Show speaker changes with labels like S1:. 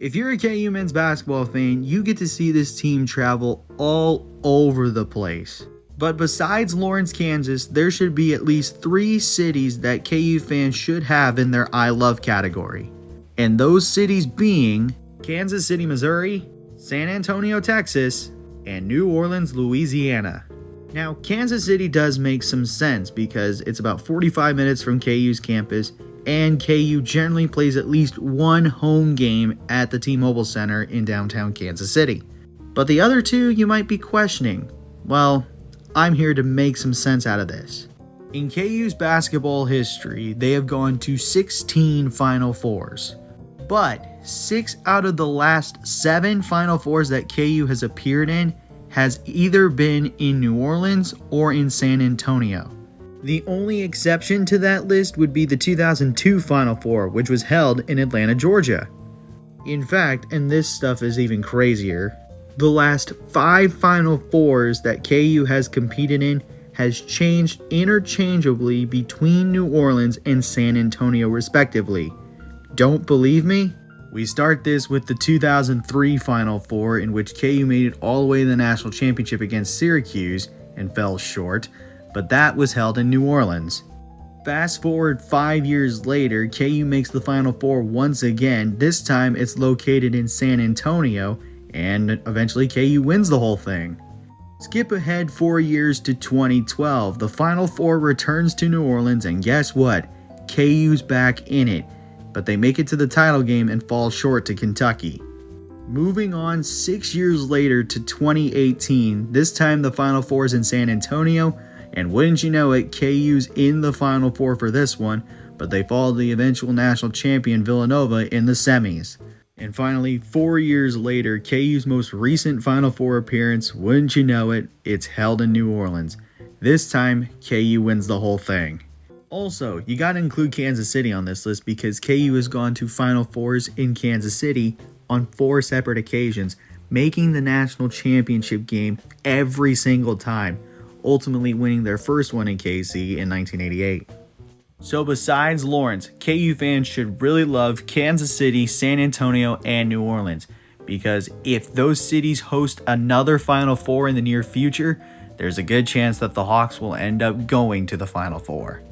S1: If you're a KU men's basketball fan, you get to see this team travel all over the place. But besides Lawrence, Kansas, there should be at least 3 cities that KU fans should have in their I love category. And those cities being Kansas City, Missouri, San Antonio, Texas, and New Orleans, Louisiana. Now, Kansas City does make some sense because it's about 45 minutes from KU's campus, and KU generally plays at least one home game at the T-Mobile Center in downtown Kansas City. But the other 2 you might be questioning. Well, I'm here to make some sense out of this. In KU's basketball history, they have gone to 16 Final Fours. But 6 out of the last 7 Final Fours that KU has appeared in has either been in New Orleans or in San Antonio. The only exception to that list would be the 2002 Final Four, which was held in Atlanta, Georgia. In fact, and this stuff is even crazier, the last 5 Final Fours that KU has competed in has changed interchangeably between New Orleans and San Antonio respectively. Don't believe me? We start this with the 2003 Final Four, in which KU made it all the way to the national championship against Syracuse and fell short, but that was held in New Orleans. Fast forward 5 years later, KU makes the Final Four once again. This time it's located in San Antonio, and eventually KU wins the whole thing. Skip ahead 4 years to 2012. The Final Four returns to New Orleans, and guess what? KU's back in it, but they make it to the title game and fall short to Kentucky. Moving on 6 years later to 2018, this time the Final Four is in San Antonio, and wouldn't you know it, KU's in the Final Four for this one, but they fall to the eventual national champion Villanova in the semis. And finally, 4 years later, KU's most recent Final Four appearance, wouldn't you know it, it's held in New Orleans. This time, KU wins the whole thing. Also, you gotta include Kansas City on this list because KU has gone to Final Fours in Kansas City on 4 separate occasions, making the national championship game every single time, ultimately winning their first one in KC in 1988. So besides Lawrence, KU fans should really love Kansas City, San Antonio, and New Orleans, because if those cities host another Final Four in the near future, there's a good chance that the Hawks will end up going to the Final Four.